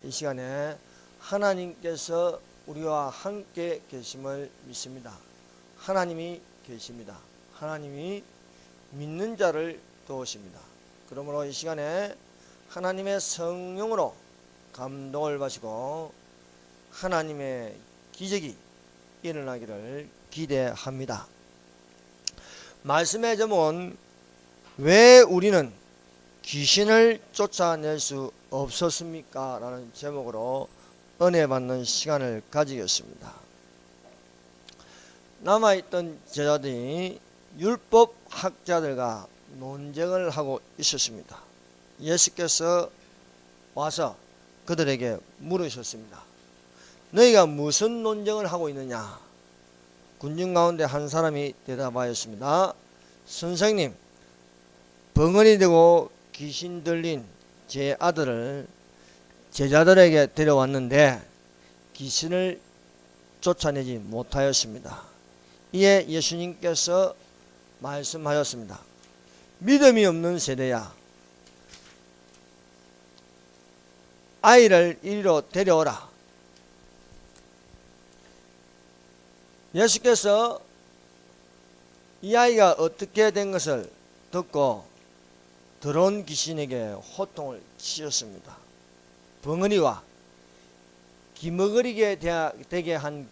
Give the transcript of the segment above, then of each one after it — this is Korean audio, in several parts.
이 시간에 하나님께서 우리와 함께 계심을 믿습니다. 하나님이 계십니다. 하나님이 믿는 자를 도우십니다. 그러므로 이 시간에 하나님의 성령으로 감동을 받으시고 하나님의 기적이 일어나기를 기대합니다. 말씀의 제목은 왜 우리는 귀신을 쫓아낼 수 없었습니까? 라는 제목으로 은혜 받는 시간을 가지겠습니다. 남아있던 제자들이 율법학자들과 논쟁을 하고 있었습니다. 예수께서 와서 그들에게 물으셨습니다. 너희가 무슨 논쟁을 하고 있느냐? 군중 가운데 한 사람이 대답하였습니다. 선생님, 벙어리 되고 귀신 들린 제 아들을 제자들에게 데려왔는데 귀신을 쫓아내지 못하였습니다. 이에 예수님께서 말씀하였습니다. 믿음이 없는 세대야, 아이를 이리로 데려오라. 예수께서 이 아이가 어떻게 된 것을 듣고 들어온 귀신에게 호통을 치셨습니다. 벙어리와 기머거리게 되게 한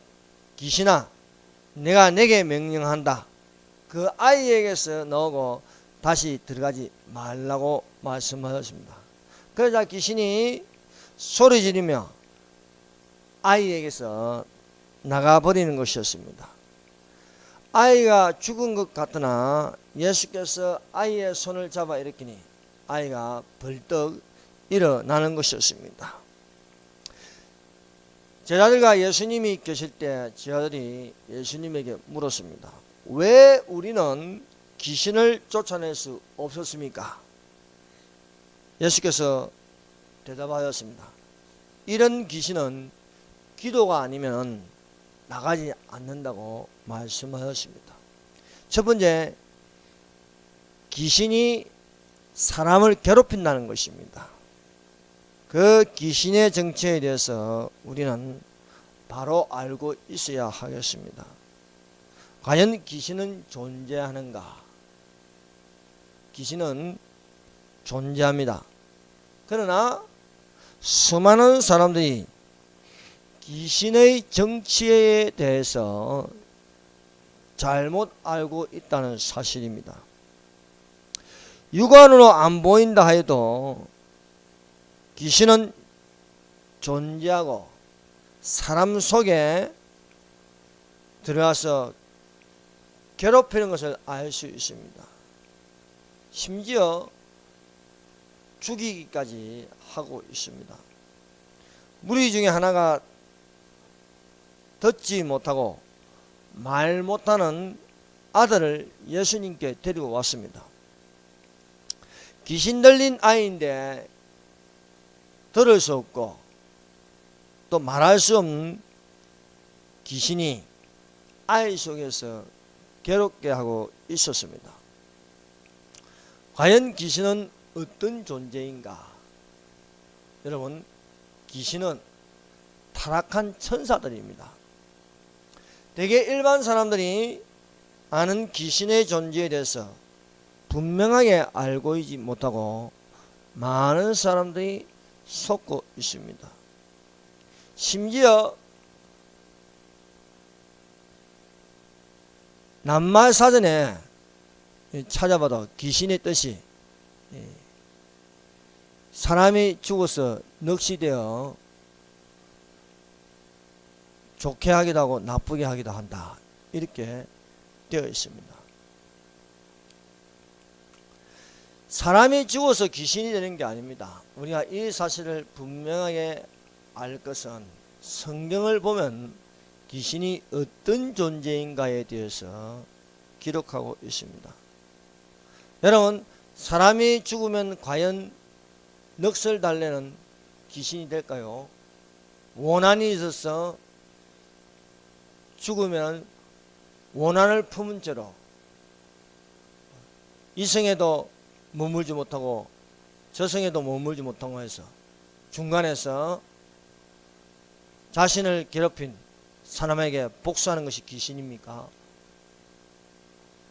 귀신아, 내가 내게 명령한다. 그 아이에게서 나오고 다시 들어가지 말라고 말씀하셨습니다. 그러자 귀신이 소리 지르며 아이에게서 나가버리는 것이었습니다. 아이가 죽은 것 같으나 예수께서 아이의 손을 잡아 일으키니 아이가 벌떡 일어나는 것이었습니다. 제자들과 예수님이 계실 때 제자들이 예수님에게 물었습니다. 왜 우리는 귀신을 쫓아낼 수 없었습니까? 예수께서 대답하였습니다. 이런 귀신은 기도가 아니면 나가지 않는다고 말씀하셨습니다. 첫 번째, 귀신이 사람을 괴롭힌다는 것입니다. 그 귀신의 정체에 대해서 우리는 바로 알고 있어야 하겠습니다. 과연 귀신은 존재하는가? 귀신은 존재합니다. 그러나 수많은 사람들이 귀신의 정치에 대해서 잘못 알고 있다는 사실입니다. 육안으로 안 보인다 해도 귀신은 존재하고 사람 속에 들어가서 괴롭히는 것을 알 수 있습니다. 심지어 죽이기까지 하고 있습니다. 무리 중에 하나가 듣지 못하고 말 못하는 아들을 예수님께 데리고 왔습니다. 귀신 들린 아이인데 들을 수 없고 또 말할 수 없는 귀신이 아이 속에서 괴롭게 하고 있었습니다. 과연 귀신은 어떤 존재인가? 여러분, 귀신은 타락한 천사들입니다. 대개 일반 사람들이 아는 귀신의 존재에 대해서 분명하게 알고 있지 못하고 많은 사람들이 속고 있습니다. 심지어 낱말 사전에 찾아봐도 귀신의 뜻이 사람이 죽어서 넋이되어 좋게 하기도 하고 나쁘게 하기도 한다, 이렇게 되어 있습니다. 사람이 죽어서 귀신이 되는 게 아닙니다. 우리가 이 사실을 분명하게 알 것은 성경을 보면 귀신이 어떤 존재인가에 대해서 기록하고 있습니다. 여러분, 사람이 죽으면 과연 넋을 달래는 귀신이 될까요? 원한이 있어서 죽으면 원한을 품은 채로 이성에도 머물지 못하고 저성에도 머물지 못하고 해서 중간에서 자신을 괴롭힌 사람에게 복수하는 것이 귀신입니까?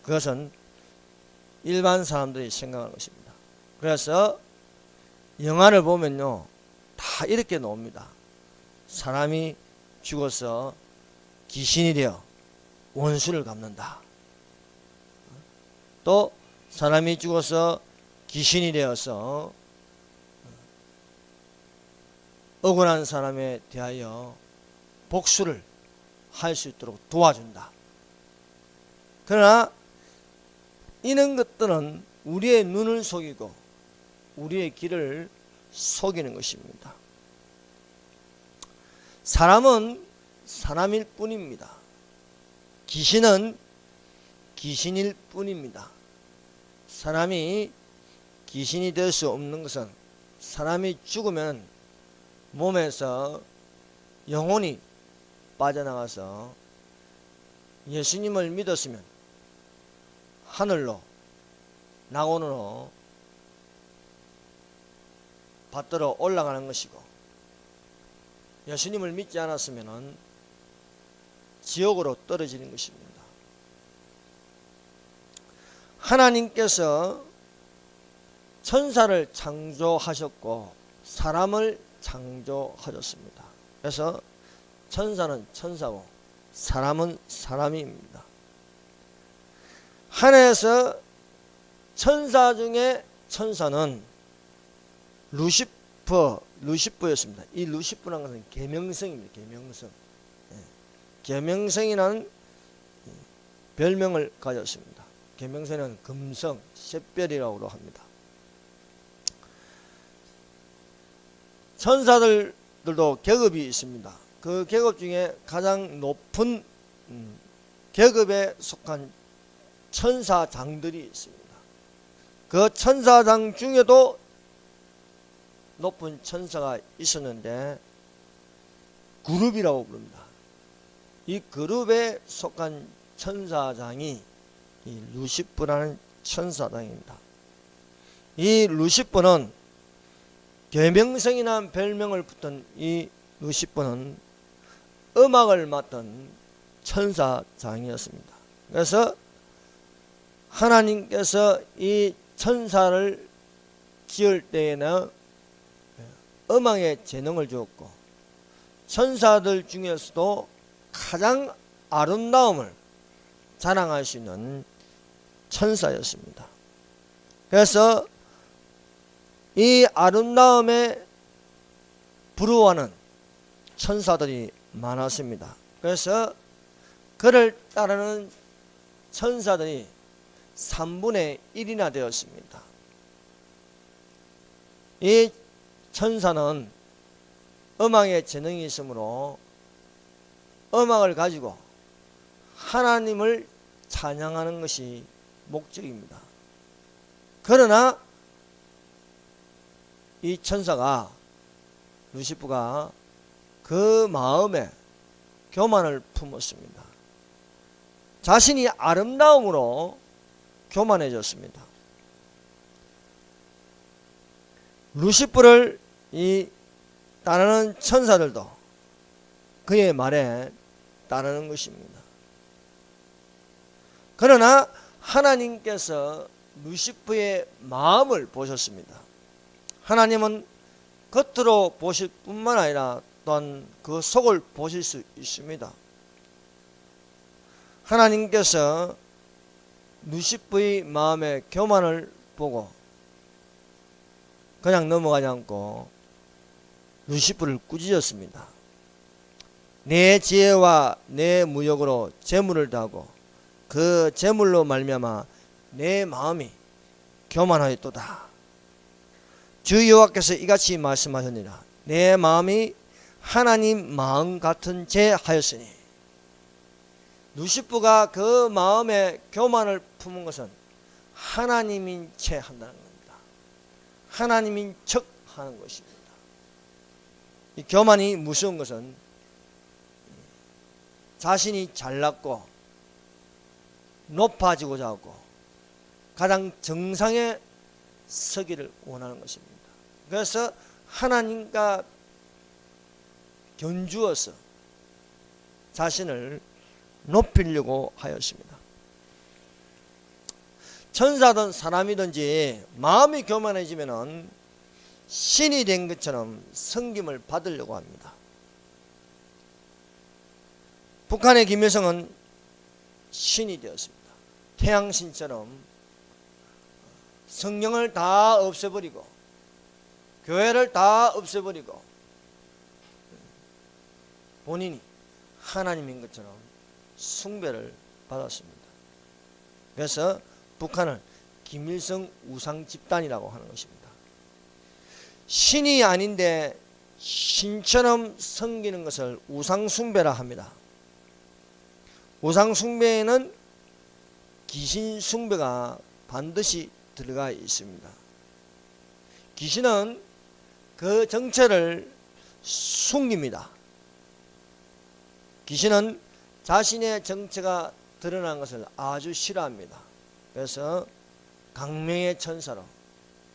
그것은 일반 사람들이 생각하는 것입니다. 그래서 영화를 보면요, 다 이렇게 나옵니다. 사람이 죽어서 귀신이 되어 원수를 갚는다. 또 사람이 죽어서 귀신이 되어서 억울한 사람에 대하여 복수를 할 수 있도록 도와준다. 그러나 이런 것들은 우리의 눈을 속이고 우리의 귀를 속이는 것입니다. 사람은 사람일 뿐입니다. 귀신은 귀신일 뿐입니다. 사람이 귀신이 될 수 없는 것은 사람이 죽으면 몸에서 영혼이 빠져나가서 예수님을 믿었으면 하늘로 낙원으로 받들어 올라가는 것이고, 예수님을 믿지 않았으면 지옥으로 떨어지는 것입니다. 하나님께서 천사를 창조하셨고 사람을 창조하셨습니다. 그래서 천사는 천사고 사람은 사람입니다. 하늘에서 천사 중에 천사는 루시퍼였습니다. 이 루시퍼라는 것은 계명성입니다. 계명성. 계명성이라는 별명을 가졌습니다. 계명성은 금성, 샛별이라고 합니다. 천사들도 계급이 있습니다. 그 계급 중에 가장 높은 계급에 속한 천사장들이 있습니다. 그 천사장 중에도 높은 천사가 있었는데 그룹이라고 부릅니다. 이 그룹에 속한 천사장이 이 루시퍼라는 천사장입니다. 이 루시퍼는 계명성이라는 별명을 붙은 이 루시퍼는 음악을 맡던 천사장이었습니다. 그래서 하나님께서 이 천사를 지을 때에는 음악의 재능을 주었고 천사들 중에서도 가장 아름다움을 자랑할 수 있는 천사였습니다. 그래서 이 아름다움에 부러워하는 천사들이 많았습니다. 그래서 그를 따르는 천사들이 3분의 1이나 되었습니다. 이 천사는 음악의 재능이 있으므로 음악을 가지고 하나님을 찬양하는 것이 목적입니다. 그러나 이 천사가 루시퍼가 그 마음에 교만을 품었습니다. 자신이 아름다움으로 교만해졌습니다. 루시퍼를 이 따르는 천사들도 그의 말에 따르는 것입니다. 그러나 하나님께서 루시퍼의 마음을 보셨습니다. 하나님은 겉으로 보실 뿐만 아니라 또한 그 속을 보실 수 있습니다. 하나님께서 루시퍼의 마음의 교만을 보고 그냥 넘어가지 않고 루시퍼를 꾸짖었습니다. 내 지혜와 내 무역으로 재물을 다하고 그 재물로 말미암아 내 마음이 교만하였도다. 주 여호와께서 이같이 말씀하셨느니라. 내 마음이 하나님 마음 같은 죄 하였으니. 루시퍼가 그 마음에 교만을 품은 것은 하나님인 채 한다는 겁니다. 하나님인 척 하는 것입니다. 이 교만이 무서운 것은 자신이 잘났고 높아지고자 하고 가장 정상에 서기를 원하는 것입니다. 그래서 하나님과 견주어서 자신을 높이려고 하였습니다. 천사든 사람이든지 마음이 교만해지면은 신이 된 것처럼 섬김을 받으려고 합니다. 북한의 김일성은 신이 되었습니다. 태양신처럼 성령을 다 없애버리고 교회를 다 없애버리고 본인이 하나님인 것처럼 숭배를 받았습니다. 그래서 북한을 김일성 우상 집단이라고 하는 것입니다. 신이 아닌데 신처럼 섬기는 것을 우상 숭배라 합니다. 우상 숭배에는 귀신 숭배가 반드시 들어가 있습니다. 귀신은 그 정체를 숨깁니다. 귀신은 자신의 정체가 드러난 것을 아주 싫어합니다. 그래서 강명의 천사로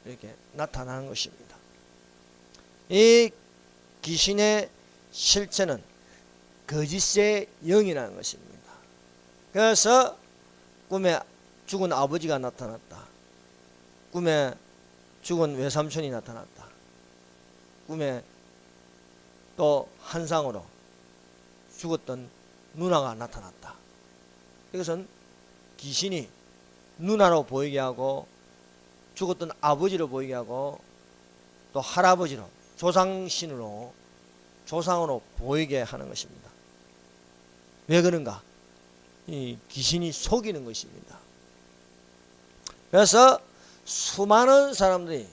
이렇게 나타나는 것입니다. 이 귀신의 실체는 거짓의 영이라는 것입니다. 그래서 꿈에 죽은 아버지가 나타났다. 꿈에 죽은 외삼촌이 나타났다. 꿈에 또 환상으로 죽었던 누나가 나타났다. 이것은 귀신이 누나로 보이게 하고 죽었던 아버지로 보이게 하고 또 할아버지로 조상신으로 조상으로 보이게 하는 것입니다. 왜 그런가? 이 귀신이 속이는 것입니다. 그래서 수많은 사람들이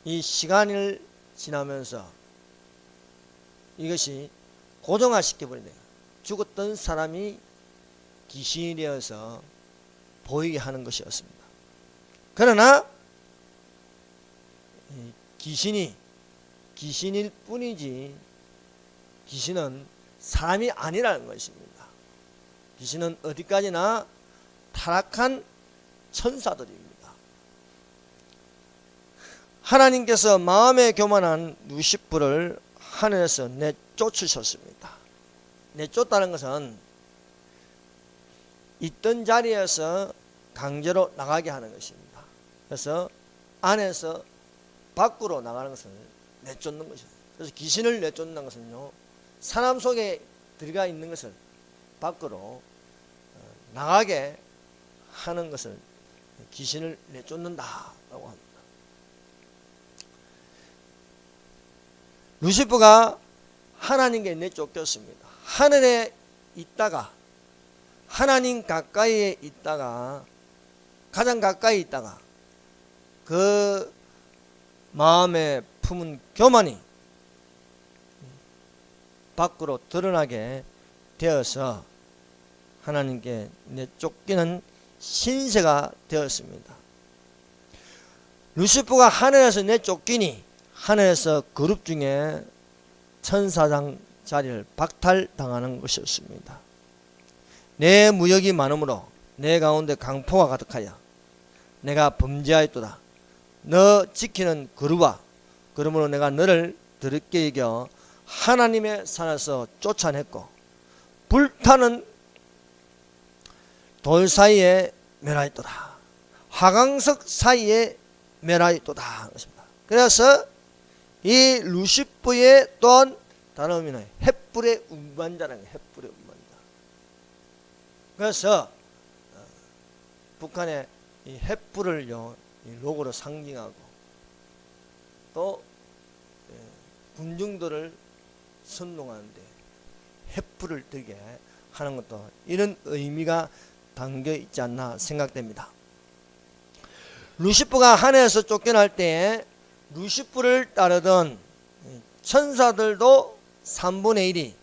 이 시간을 지나면서 이것이 고정화시켜버린다. 죽었던 사람이 귀신이 되어서 보이게 하는 것이었습니다. 그러나 귀신일 뿐이지 귀신은 사람이 아니라는 것입니다. 귀신은 어디까지나 타락한 천사들입니다. 하나님께서 마음에 교만한 루시프를 하늘에서 내쫓으셨습니다. 내쫓다는 것은 있던 자리에서 강제로 나가게 하는 것입니다. 그래서 안에서 밖으로 나가는 것을 내쫓는 것입니다. 그래서 귀신을 내쫓는 것은요, 사람 속에 들어가 있는 것을 밖으로 나가게 하는 것을 귀신을 내쫓는다라고 합니다. 루시퍼가 하나님께 내쫓겼습니다. 하늘에 있다가 하나님 가까이에 있다가 가장 가까이 있다가 그 마음에 품은 교만이 밖으로 드러나게 되어서 하나님께 내쫓기는 신세가 되었습니다. 루시퍼가 하늘에서 내쫓기니 하늘에서 그룹 중에 천사장 자리를 박탈당하는 것이었습니다. 내 무역이 많으므로 내 가운데 강포가 가득하여 내가 범죄하였도다. 너 지키는 그루바, 그러므로 내가 너를 더럽게 이겨 하나님의 산에서 쫓아냈고 불타는 돌 사이에 멸하였도다. 화강석 사이에 멸하였도다. 그래서 이 루시퍼의 또한 다른 의미는 횃불의 운반자라는 거예요. 횃불의 운반자. 그래서 북한의 이 횃불을요, 이 로고로 상징하고 또 군중들을 선동하는데 횃불을 들게 하는 것도 이런 의미가 담겨 있지 않나 생각됩니다. 루시퍼가 하늘에서 쫓겨날 때에 루시퍼를 따르던 천사들도 3분의 1이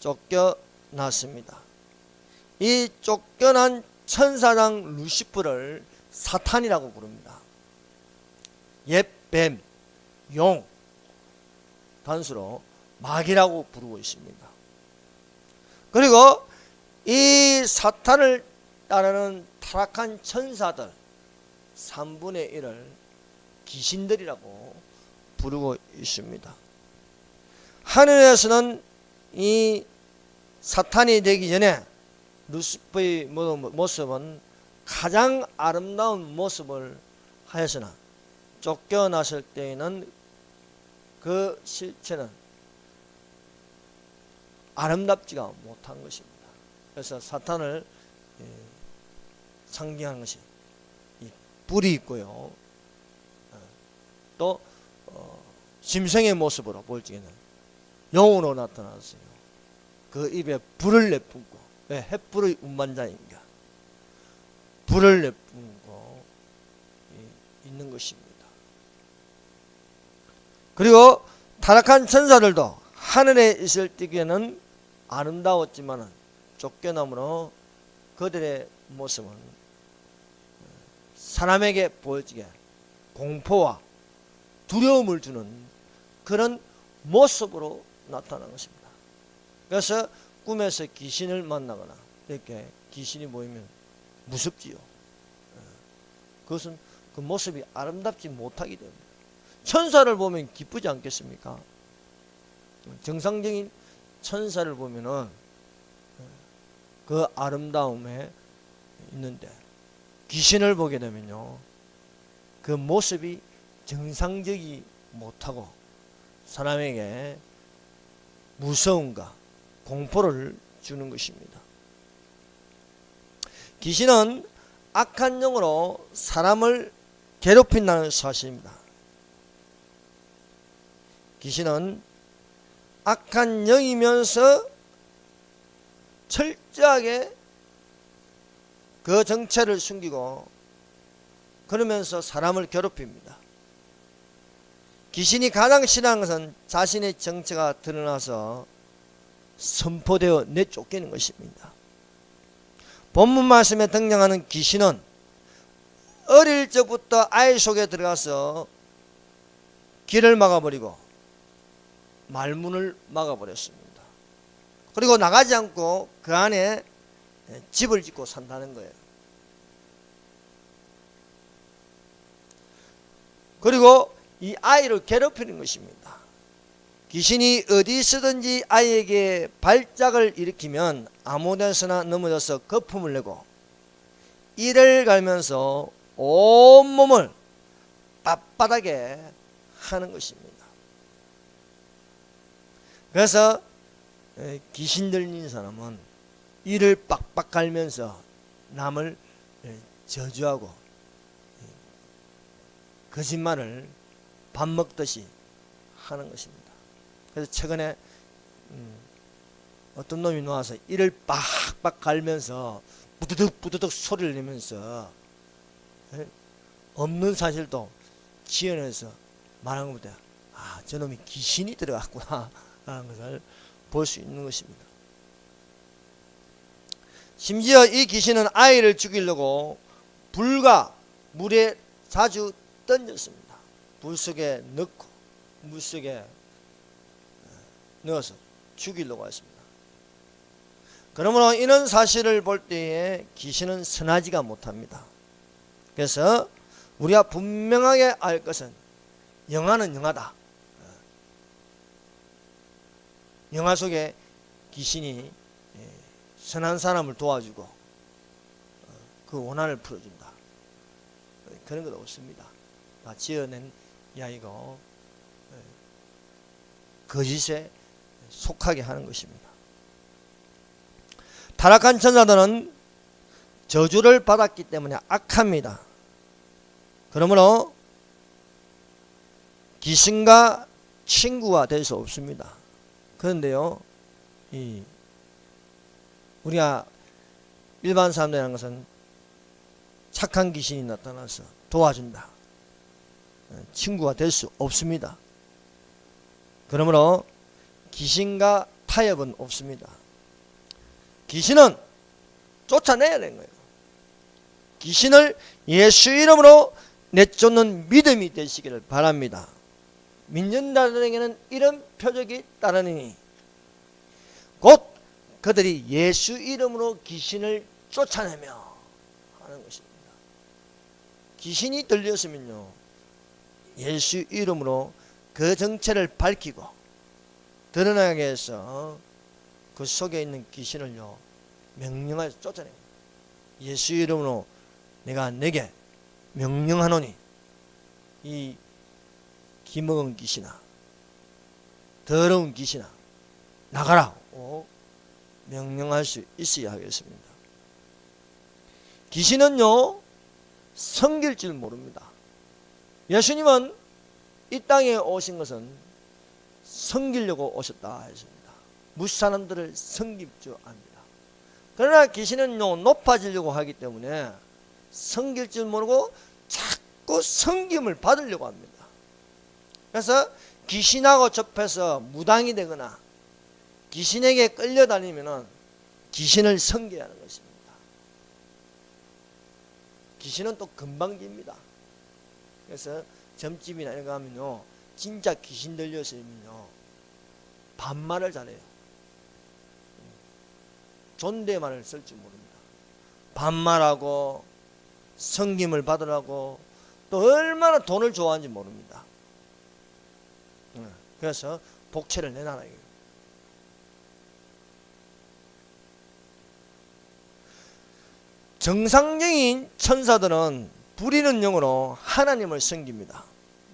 쫓겨났습니다. 이 쫓겨난 천사장 루시퍼를 사탄이라고 부릅니다. 옛 뱀, 용, 단수로 마귀라고 부르고 있습니다. 그리고 이 사탄을 따르는 타락한 천사들 3분의 1을 귀신들이라고 부르고 있습니다. 하늘에서는 이 사탄이 되기 전에 루시퍼의 모습은 가장 아름다운 모습을 하였으나 쫓겨났을 때에는 그 실체는 아름답지가 못한 것입니다. 그래서 사탄을 상징하는 것이 이 뿔이 있고요. 또 짐승의 모습으로 볼 적에는 영으로 나타났어요. 그 입에 불을 내뿜고, 왜 햇불의 운반자인가, 불을 내뿜고 있는 것입니다. 그리고 타락한 천사들도 하늘에 있을 때에는 아름다웠지만 쫓겨남으로 그들의 모습은 사람에게 보여지게 공포와 두려움을 주는 그런 모습으로 나타난 것입니다. 그래서 꿈에서 귀신을 만나거나 이렇게 귀신이 보이면 무섭지요. 그것은 그 모습이 아름답지 못하기 때문에. 천사를 보면 기쁘지 않겠습니까? 정상적인 천사를 보면은 그 아름다움에 있는데, 귀신을 보게 되면요, 그 모습이 정상적이 못하고 사람에게 무서움과 공포를 주는 것입니다. 귀신은 악한 영으로 사람을 괴롭힌다는 사실입니다. 귀신은 악한 영이면서 철저하게 그 정체를 숨기고 그러면서 사람을 괴롭힙니다. 귀신이 가장 싫어하는 것은 자신의 정체가 드러나서 선포되어 내쫓기는 것입니다. 본문 말씀에 등장하는 귀신은 어릴 적부터 아이 속에 들어가서 길을 막아버리고 말문을 막아버렸습니다. 그리고 나가지 않고 그 안에 집을 짓고 산다는 거예요. 그리고 이 아이를 괴롭히는 것입니다. 귀신이 어디 있든지 아이에게 발작을 일으키면 아무 데서나 넘어져서 거품을 내고 이를 갈면서 온몸을 빳빳하게 하는 것입니다. 그래서 귀신 들린 사람은 이를 빡빡 갈면서 남을 저주하고 거짓말을 밥 먹듯이 하는 것입니다. 그래서 최근에 어떤 놈이 나와서 이를 빡빡 갈면서 부드득 부드득 소리를 내면서 없는 사실도 지어내서 말한 것보다 저놈이 귀신이 들어갔구나 라는 것을 볼 수 있는 것입니다. 심지어 이 귀신은 아이를 죽이려고 불과 물에 자주 던졌습니다. 불 속에 넣고 물 속에 넣어서 죽이려고 했습니다. 그러므로 이런 사실을 볼 때에 귀신은 선하지가 못합니다. 그래서 우리가 분명하게 알 것은 영화는 영화다. 영화 속에 귀신이 선한 사람을 도와주고 그 원한을 풀어준다. 그런 것 없습니다. 지어낸 이야기고 거짓에 속하게 하는 것입니다. 타락한 천사들은 저주를 받았기 때문에 악합니다. 그러므로 귀신과 친구가 될 수 없습니다. 그런데요, 우리가 일반 사람들이라는 것은 착한 귀신이 나타나서 도와준다. 친구가 될 수 없습니다. 그러므로 귀신과 타협은 없습니다. 귀신은 쫓아내야 되는 거예요. 귀신을 예수 이름으로 내쫓는 믿음이 되시기를 바랍니다. 믿는자들에게는 이런 표적이 따르니 곧 그들이 예수 이름으로 귀신을 쫓아내며 하는 것입니다. 귀신이 들렸으면요, 예수 이름으로 그 정체를 밝히고 드러나게 해서 그 속에 있는 귀신을요 명령하여 쫓아내요. 예수 이름으로 내가 내게 명령하노니 이 기먹은 귀신아, 더러운 귀신아, 나가라 명령할 수 있어야 하겠습니다. 귀신은요 섬길 줄 모릅니다. 예수님은 이 땅에 오신 것은 섬기려고 오셨다 했습니다. 무사람들을 섬길 줄 압니다. 그러나 귀신은요 높아지려고 하기 때문에 섬길 줄 모르고 자꾸 섬김을 받으려고 합니다. 그래서 귀신하고 접해서 무당이 되거나 귀신에게 끌려다니면 귀신을 섬겨야 하는 것입니다. 귀신은 또 금방집니다. 그래서 점집이나 이런 거 하면요 진짜 귀신 들렸으면요 반말을 잘해요. 존댓말을 쓸 줄 모릅니다. 반말하고 섬김을 받으라고 또 얼마나 돈을 좋아하는지 모릅니다. 그래서 복채를 내놔라. 정상적인 천사들은 부리는 영으로 하나님을 섬깁니다.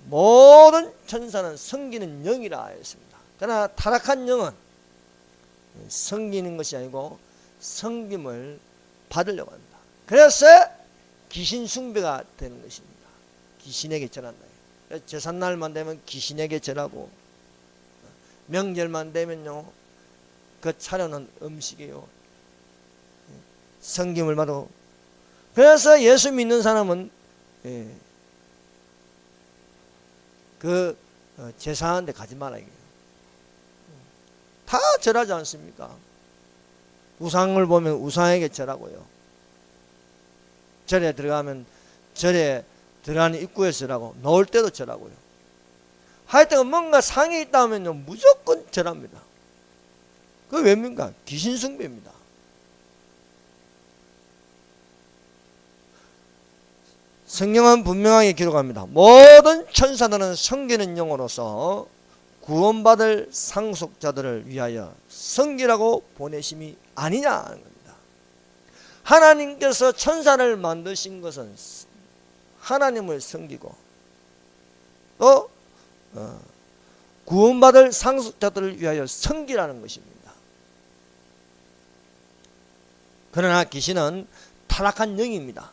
모든 천사는 섬기는 영이라 했습니다. 그러나 타락한 영은 섬기는 것이 아니고 섬김을 받으려고 합니다. 그래서 귀신 숭배가 되는 것입니다. 귀신에게 절한다. 제삿날만 되면 귀신에게 절하고 명절만 되면요 그 차려놓은 음식이요 섬김을 받고, 그래서 예수 믿는 사람은 그 제사하는 데 가지 마라 이게요. 다 절하지 않습니까? 우상을 보면 우상에게 절하고요, 절에 들어가면 절에 들어가는 입구에서 절하고 나올 때도 절하고요. 하여튼 뭔가 상이 있다 하면요 무조건 절합니다. 그게 왜입니까? 귀신 숭배입니다. 성경은 분명하게 기록합니다. 모든 천사들은 섬기는 영으로서 구원받을 상속자들을 위하여 섬기라고 보내심이 아니냐 하는 겁니다. 하나님께서 천사를 만드신 것은 하나님을 섬기고 또 구원받을 상속자들을 위하여 섬기라는 것입니다. 그러나 귀신은 타락한 영입니다.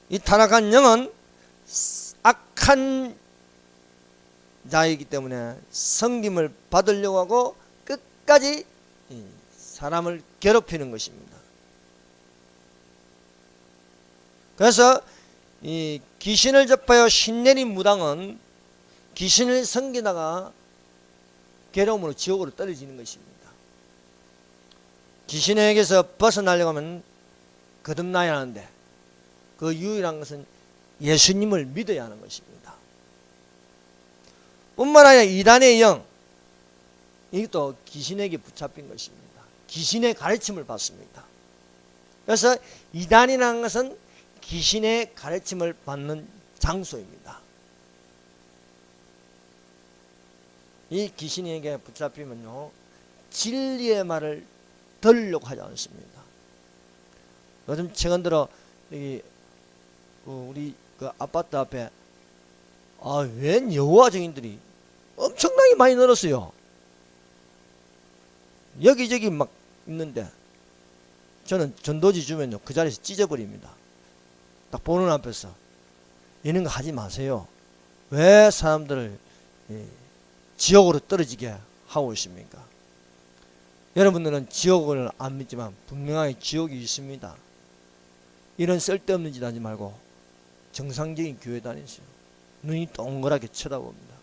이 타락한 영은 악한 자이기 때문에 섬김을 받으려고 하고 끝까지 사람을 괴롭히는 것입니다. 그래서 이 귀신을 접하여 신내린 무당은 귀신을 섬기다가 괴로움으로 지옥으로 떨어지는 것입니다. 귀신에게서 벗어나려고 하면 거듭나야 하는데 그 유일한 것은 예수님을 믿어야 하는 것입니다. 뿐만 아니라 이단의 영, 이것도 귀신에게 붙잡힌 것입니다. 귀신의 가르침을 받습니다. 그래서 이단이라는 것은 귀신의 가르침을 받는 장소입니다. 이 귀신에게 붙잡히면요 진리의 말을 들으려고 하지 않습니다. 요즘 최근 들어 우리 그 아파트 앞에 웬 여호와 증인들이 엄청나게 많이 늘었어요. 여기저기 막 있는데 저는 전도지 주면요 그 자리에서 찢어버립니다. 딱 보는 앞에서 이런 거 하지 마세요. 왜 사람들을 지옥으로 떨어지게 하고 있습니까? 여러분들은 지옥을 안 믿지만 분명하게 지옥이 있습니다. 이런 쓸데없는 짓 하지 말고 정상적인 교회 다니세요. 눈이 동그랗게 쳐다봅니다.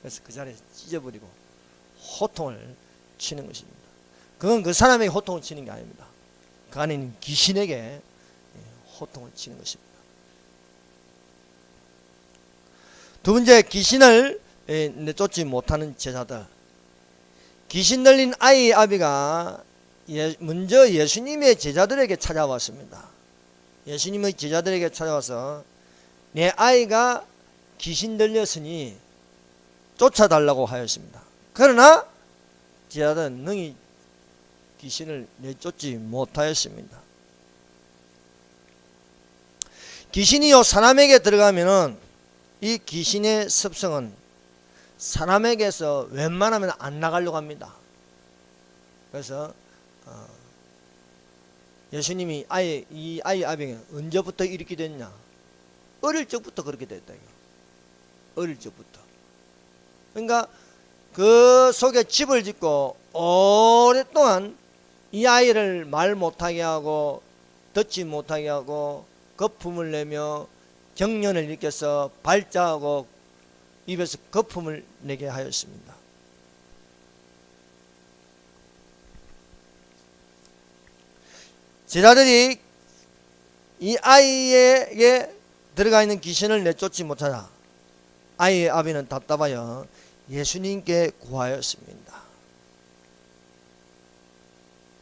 그래서 그 자리에서 찢어버리고 호통을 치는 것입니다. 그건 그 사람에게 호통을 치는 게 아닙니다. 그 안에 있는 귀신에게 호통을 치는 것입니다. 두 번째, 귀신을 쫓지 못하는 제자들. 귀신 들린 아이의 아비가 먼저 예수님의 제자들에게 찾아왔습니다. 예수님의 제자들에게 찾아와서 내 아이가 귀신 들렸으니 쫓아달라고 하였습니다. 그러나 제자들은 능히 귀신을 내쫓지 못하였습니다. 귀신이요 사람에게 들어가면은 이 귀신의 습성은 사람에게서 웬만하면 안 나가려고 합니다. 그래서 예수님이 이 아이 아병이 언제부터 이렇게 됐냐? 어릴 적부터 그렇게 됐다. 어릴 적부터. 그러니까 그 속에 집을 짓고 오랫동안 이 아이를 말 못하게 하고 듣지 못하게 하고 거품을 내며 경련을 일으켜서 발작하고 입에서 거품을 내게 하였습니다. 제자들이 이 아이에게 들어가 있는 귀신을 내쫓지 못하자 아이의 아비는 답답하여 예수님께 구하였습니다.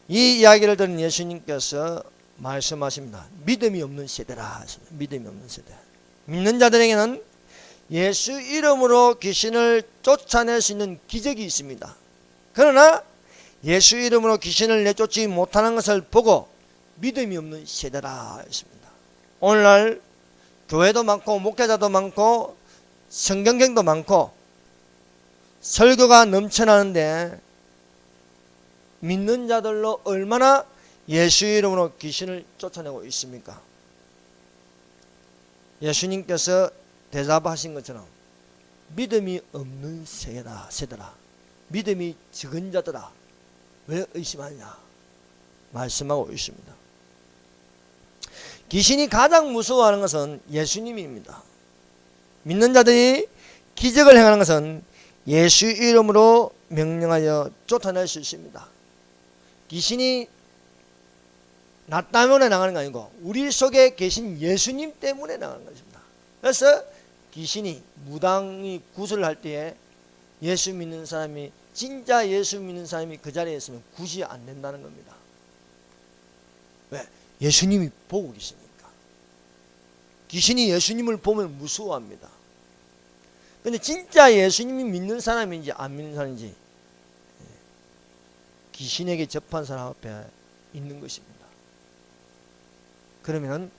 이 이야기를 들은 예수님께서 말씀하십니다. 믿음이 없는 세대라. 믿음이 없는 세대. 믿는 자들에게는 예수 이름으로 귀신을 쫓아낼 수 있는 기적이 있습니다. 그러나 예수 이름으로 귀신을 내쫓지 못하는 것을 보고 믿음이 없는 세대라 했습니다. 오늘날 교회도 많고 목회자도 많고 성경경도 많고 설교가 넘쳐나는데 믿는 자들로 얼마나 예수 이름으로 귀신을 쫓아내고 있습니까? 예수님께서 대답하신 것처럼 믿음이 없는 세대라. 믿음이 적은 자들아 왜 의심하냐 말씀하고 있습니다. 귀신이 가장 무서워하는 것은 예수님입니다. 믿는 자들이 기적을 행하는 것은 예수 이름으로 명령하여 쫓아낼 수 있습니다. 귀신이 나 때문에 나가는 거 아니고 우리 속에 계신 예수님 때문에 나가는 것입니다. 그래서 귀신이 무당이 구슬을 할 때에 예수 믿는 사람이 진짜 예수 믿는 사람이 그 자리에 있으면 굿이 안 된다는 겁니다. 왜? 예수님이 보고 계시니까. 귀신이 예수님을 보면 무서워합니다. 근데 진짜 예수님이 믿는 사람인지 안 믿는 사람인지 귀신에게 접한 사람 앞에 있는 것입니다. 그러면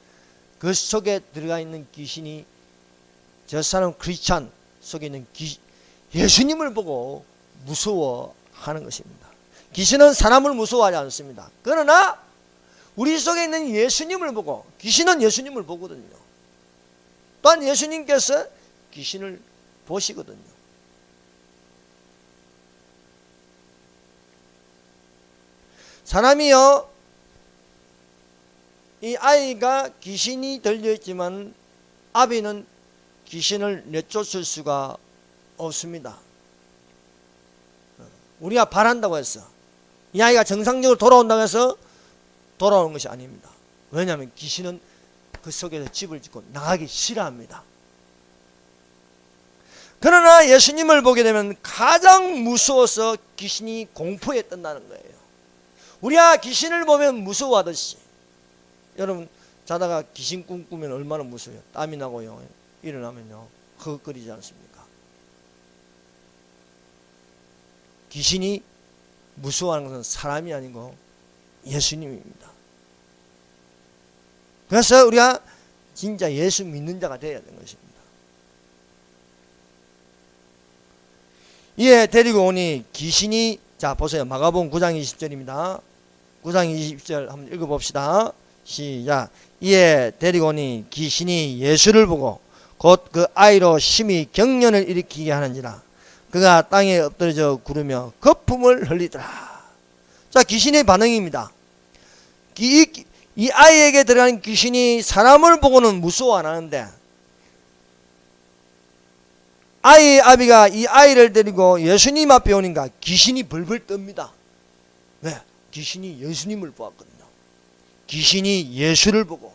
그 속에 들어가 있는 귀신이 저 사람 크리스찬 속에 있는 예수님을 보고 무서워하는 것입니다. 귀신은 사람을 무서워하지 않습니다. 그러나 우리 속에 있는 예수님을 보고 귀신은 예수님을 보거든요. 또한 예수님께서 귀신을 보시거든요. 사람이요 이 아이가 귀신이 들려있지만 아비는 귀신을 내쫓을 수가 없습니다. 우리가 바란다고 해서 이 아이가 정상적으로 돌아온다고 해서 돌아오는 것이 아닙니다. 왜냐하면 귀신은 그 속에서 집을 짓고 나가기 싫어합니다. 그러나 예수님을 보게 되면 가장 무서워서 귀신이 공포에 뜬다는 거예요. 우리가 귀신을 보면 무서워하듯이 여러분 자다가 귀신 꿈꾸면 얼마나 무서워요. 땀이 나고요. 일어나면요 허걱거리지 않습니까? 귀신이 무서워하는 것은 사람이 아니고 예수님입니다. 그래서 우리가 진짜 예수 믿는 자가 되어야 되는 것입니다. 이에 데리고 오니 귀신이 자 보세요. 마가복음 9장 20절입니다. 9장 20절 한번 읽어봅시다. 시작. 이에 데리고 오니 귀신이 예수를 보고 곧 그 아이로 심히 경련을 일으키게 하는지라 그가 땅에 엎드려져 구르며 거품을 흘리더라. 자 귀신의 반응입니다. 이 아이에게 들어간 귀신이 사람을 보고는 무서워 안 하는데 아이의 아비가 이 아이를 데리고 예수님 앞에 오니까 귀신이 벌벌 떱니다. 왜? 귀신이 예수님을 보았거든요. 귀신이 예수를 보고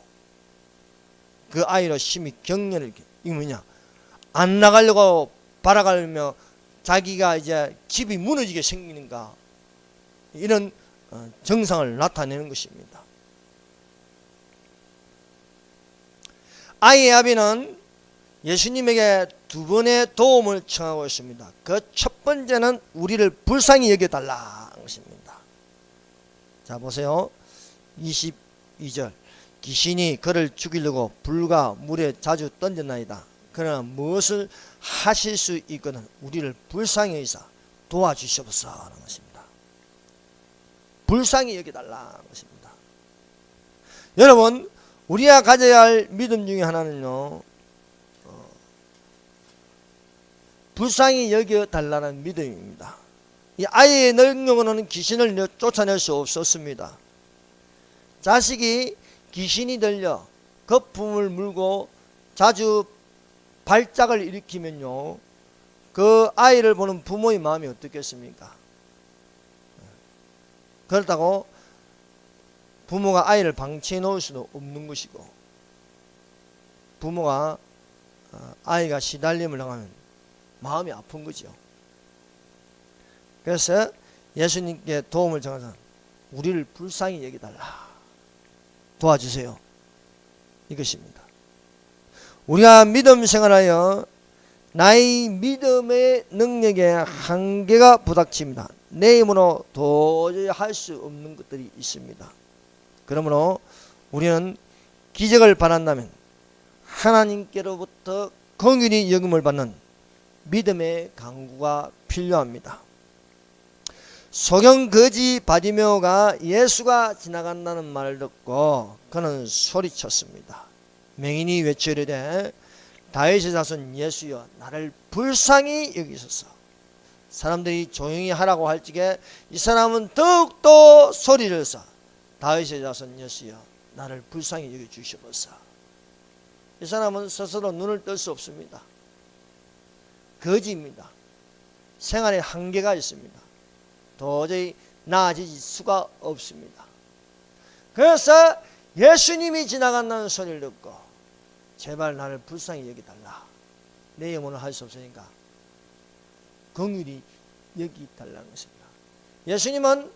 그 아이로 심히 경련을 이거 뭐냐 안 나가려고 발악하며 자기가 이제 집이 무너지게 생기는가 이런 증상을 나타내는 것입니다. 아이의 아비는 예수님에게 두 번의 도움을 청하고 있습니다. 그 첫 번째는 우리를 불쌍히 여겨달라는 것입니다. 자, 보세요. 22절. 귀신이 그를 죽이려고 불과 물에 자주 던졌나이다. 그러나 무엇을 하실 수 있거든 우리를 불쌍히 여기사 도와주시옵소서 하는 것입니다. 불쌍히 여겨달라는 것입니다. 여러분, 우리가 가져야 할 믿음 중에 하나는요, 불쌍히 여겨달라는 믿음입니다. 이 아이의 능력으로는 귀신을 쫓아낼 수 없었습니다. 자식이 귀신이 들려 거품을 물고 자주 발작을 일으키면요, 그 아이를 보는 부모의 마음이 어떻겠습니까? 그렇다고 부모가 아이를 방치해 놓을 수도 없는 것이고, 부모가 아이가 시달림을 당하면 마음이 아픈 거죠. 그래서 예수님께 도움을 청해서 우리를 불쌍히 여기달라, 도와주세요, 이것입니다. 우리가 믿음 생활하여 나의 믿음의 능력에 한계가 부닥칩니다. 내 힘으로 도저히 할 수 없는 것들이 있습니다. 그러므로 우리는 기적을 바란다면 하나님께로부터 긍휼히 여김을 받는 믿음의 강구가 필요합니다. 소경 거지 바디메오가 예수가 지나간다는 말을 듣고 그는 소리쳤습니다. 맹인이 외쳐 이르되 다윗의 자손 예수여 나를 불쌍히 여기소서. 사람들이 조용히 하라고 할 적에 이 사람은 더욱더 소리를 써 다윗의 자손 예수여 나를 불쌍히 여겨주시옵소서. 이 사람은 스스로 눈을 뜰 수 없습니다. 거지입니다. 생활에 한계가 있습니다. 도저히 나아질 수가 없습니다. 그래서 예수님이 지나간다는 소리를 듣고 제발 나를 불쌍히 여기달라, 내 영혼을 할 수 없으니까 긍휼히 여기달라는 것입니다. 예수님은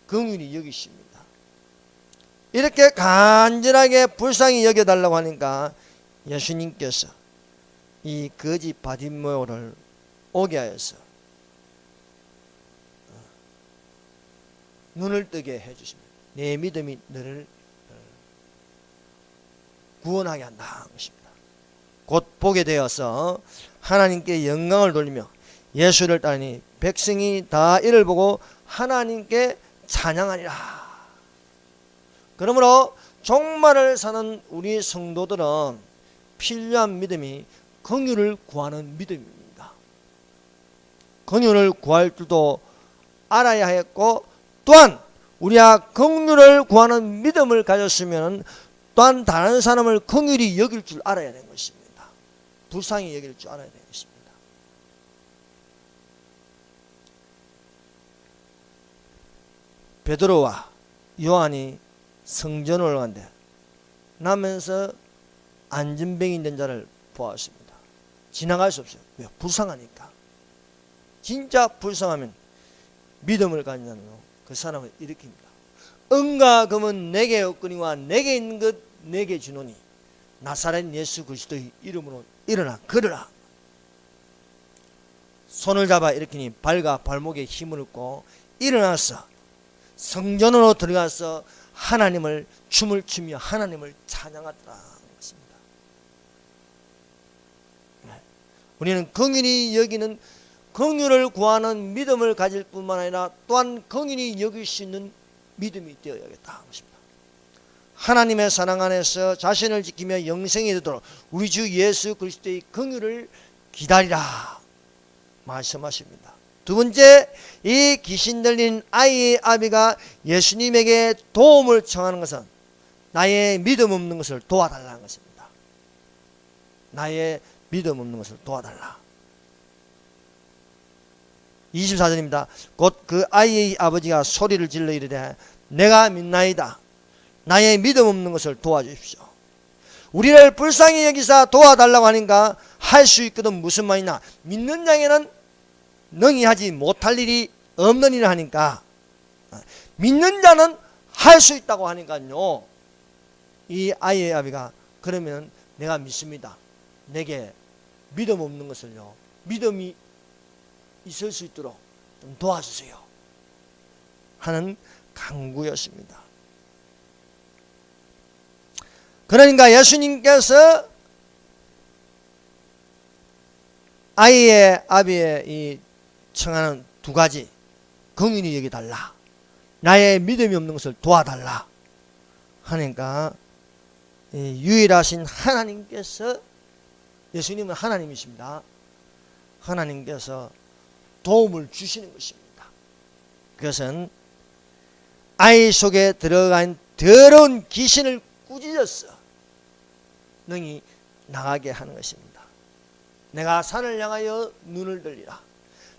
긍휼히 여기십니다. 이렇게 간절하게 불쌍히 여겨달라고 하니까 예수님께서 이 거지 바디메오를 오게 하여서 눈을 뜨게 해주십니다. 내 믿음이 너를 구원하게 한다는 것입니다. 곧 보게 되어서 하나님께 영광을 돌리며 예수를 따르니 백성이 다 이를 보고 하나님께 찬양하리라. 그러므로 종말을 사는 우리 성도들은 필요한 믿음이 긍휼을 구하는 믿음입니다. 긍휼을 구할 줄도 알아야 했고, 또한 우리가 긍휼을 구하는 믿음을 가졌으면 또한 다른 사람을 긍휼히 여길 줄 알아야 되는 것입니다. 불쌍히 여길 줄 알아야 되는 것입니다. 베드로와 요한이 성전을 올라간데 나면서 안전병이 된 자를 보았습니다. 지나갈 수 없어요. 왜? 불쌍하니까. 진짜 불쌍하면 믿음을 가진 자는 그 사람을 일으킵니다. 은과 금은 내게 없거니와 내게 있는 것 내게 주노니 나사렛 예수 그리스도의 이름으로 일어나 걸으라. 손을 잡아 일으키니 발과 발목에 힘을 얻고 일어나서 성전으로 들어가서 하나님을 춤을 추며 하나님을 찬양하더라 것입니다. 우리는 긍휼히 여기는, 긍휼을 구하는 믿음을 가질 뿐만 아니라 또한 긍휼히 여길 수 있는 믿음이 되어야겠다 하는 것입니다. 하나님의 사랑 안에서 자신을 지키며 영생이 되도록 우리 주 예수 그리스도의 긍휼을 기다리라 말씀하십니다. 두 번째, 이 귀신 들린 아이의 아비가 예수님에게 도움을 청하는 것은 나의 믿음 없는 것을 도와달라는 것입니다. 나의 믿음 없는 것을 도와달라. 24절입니다. 곧 그 아이의 아버지가 소리를 질러 이르되 내가 믿나이다. 나의 믿음 없는 것을 도와주십시오. 우리를 불쌍히 여기사 도와달라고 하니까 할 수 있거든. 무슨 말이냐, 믿는 자에게는 능히 하지 못할 일이 없는 일을 하니까, 믿는 자는 할 수 있다고 하니까요, 이 아이의 아비가 그러면 내가 믿습니다. 내게 믿음 없는 것을요, 믿음이 있을 수 있도록 좀 도와주세요 하는 간구였습니다. 그러니까 예수님께서 아이의 아비의 이 청하는 두 가지, 긍휼히 여기달라, 나의 믿음이 없는 것을 도와달라 하니까 유일하신 하나님께서, 예수님은 하나님이십니다. 하나님께서 도움을 주시는 것입니다. 그것은 아이 속에 들어간 더러운 귀신을 꾸짖어서 능히 나가게 하는 것입니다. 내가 산을 향하여 눈을 들리라.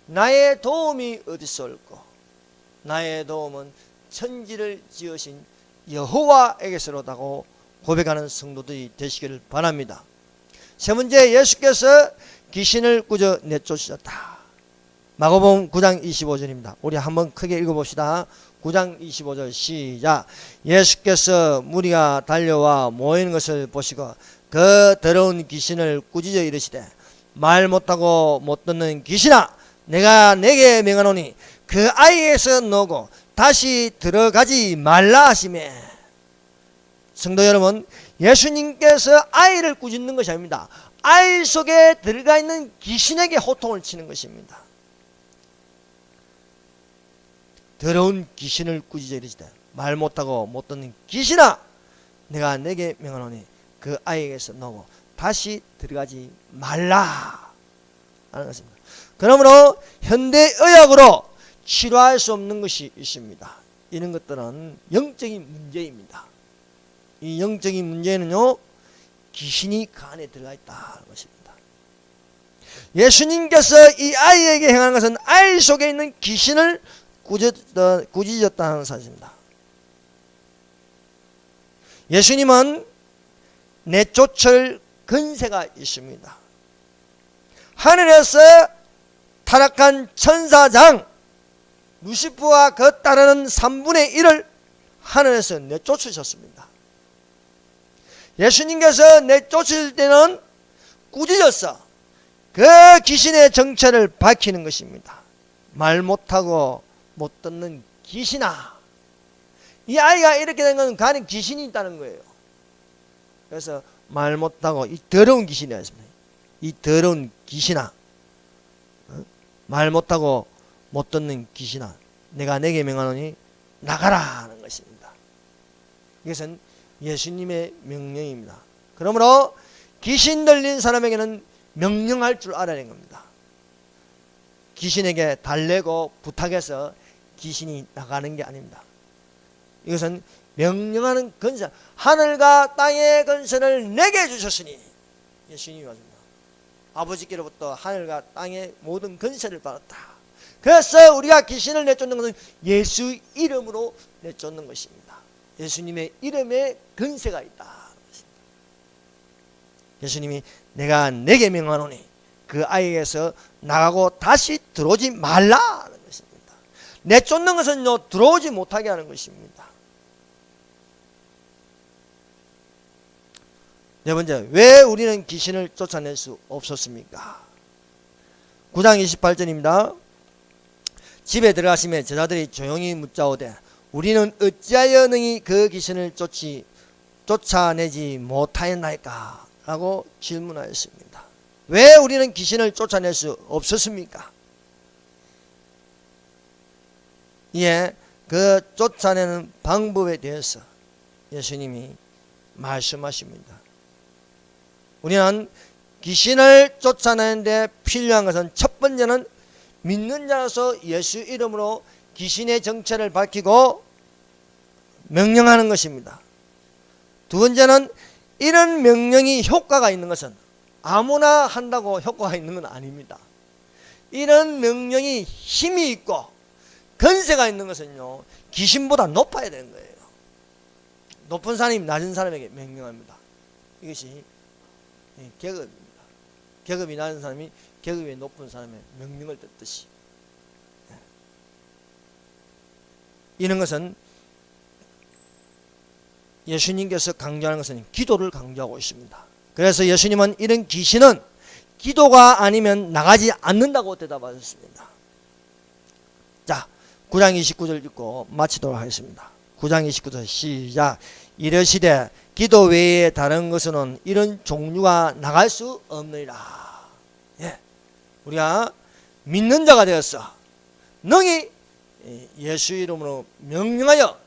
나의 도움이 어디서 올꼬? 나의 도움은 천지를 지으신 여호와에게서로다고 고백하는 성도들이 되시기를 바랍니다. 세 번째, 예수께서 귀신을 꾸짖어 내쫓으셨다. 마가복음 9장 25절입니다. 우리 한번 크게 읽어봅시다. 9장 25절 시작. 예수께서 무리가 달려와 모이는 것을 보시고 그 더러운 귀신을 꾸짖어 이르시되, 말 못하고 못 듣는 귀신아, 내가 내게 명하노니 그 아이에서 너고 다시 들어가지 말라 하시매. 성도 여러분, 예수님께서 아이를 꾸짖는 것이 아닙니다. 아이 속에 들어가 있는 귀신에게 호통을 치는 것입니다. 더러운 귀신을 꾸짖어 이르시되, 말 못하고 못 듣는 귀신아, 내가 내게 명하노니 그 아이에게서 너고 다시 들어가지 말라 하는 것입니다. 그러므로 현대의학으로 치료할 수 없는 것이 있습니다. 이런 것들은 영적인 문제입니다. 이 영적인 문제는요, 귀신이 그 안에 들어가 있다는 것입니다. 예수님께서 이 아이에게 행하는 것은 아이 속에 있는 귀신을 꾸짖었다는 사실입니다. 예수님은 내쫓을 근세가 있습니다. 하늘에서 타락한 천사장 루시프와 그 따르는 3분의 1을 하늘에서 내쫓으셨습니다. 예수님께서 내쫓을 때는 꾸짖어서 그 귀신의 정체를 밝히는 것입니다. 말 못하고 못 듣는 귀신아. 이 아이가 이렇게 된 건 간에 귀신이 있다는 거예요. 그래서 말 못하고, 이 더러운 귀신이라 했습니다. 이 더러운 귀신아, 말 못하고 못 듣는 귀신아, 내가 내게 명하노니 나가라 하는 것입니다. 이것은 예수님의 명령입니다. 그러므로 귀신 들린 사람에게는 명령할 줄 알아야 겁니다. 귀신에게 달래고 부탁해서 귀신이 나가는 게 아닙니다. 이것은 명령하는 권세, 하늘과 땅의 권세를 내게 주셨으니, 예수님이 말합니다. 아버지께로부터 하늘과 땅의 모든 권세를 받았다. 그래서 우리가 귀신을 내쫓는 것은 예수 이름으로 내쫓는 것입니다. 예수님의 이름에 권세가 있다. 예수님이 내가 내게 명하노니 그 아이에게서 나가고 다시 들어오지 말라는 것입니다. 내쫓는 것은요, 들어오지 못하게 하는 것입니다. 네 번째, 왜 우리는 귀신을 쫓아낼 수 없었습니까? 9장 28절입니다. 집에 들어가시매 제자들이 조용히 묻자오되, 우리는 어찌하여 능히 그 귀신을 쫓아내지 못하였나이까? 라고 질문하였습니다. 왜 우리는 귀신을 쫓아낼 수 없었습니까? 이에 그 쫓아내는 방법에 대해서 예수님이 말씀하십니다. 우리는 귀신을 쫓아내는데 필요한 것은, 첫 번째는 믿는 자로서 예수 이름으로 귀신의 정체를 밝히고 명령하는 것입니다. 두 번째는 이런 명령이 효과가 있는 것은 아무나 한다고 효과가 있는 건 아닙니다. 이런 명령이 힘이 있고 권세가 있는 것은요, 귀신보다 높아야 되는 거예요. 높은 사람이 낮은 사람에게 명령합니다. 이것이 계급입니다. 계급이 낮은 사람이 계급이 높은 사람의 명령을 듣듯이, 이런 것은 예수님께서 강조하는 것은 기도를 강조하고 있습니다. 그래서 예수님은 이런 귀신은 기도가 아니면 나가지 않는다고 대답하셨습니다. 자, 9장 29절 읽고 마치도록 하겠습니다. 9장 29절 시작. 이르시되 기도 외에 다른 것은 이런 종류가 나갈 수 없느니라. 예, 우리가 믿는 자가 되었어. 능히 예수 이름으로 명령하여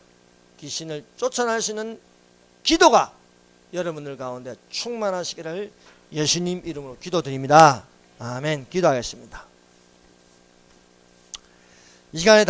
귀신을 쫓아낼 수 있는 기도가 여러분들 가운데 충만하시기를 예수님 이름으로 기도드립니다. 아멘. 기도하겠습니다. 이 시간에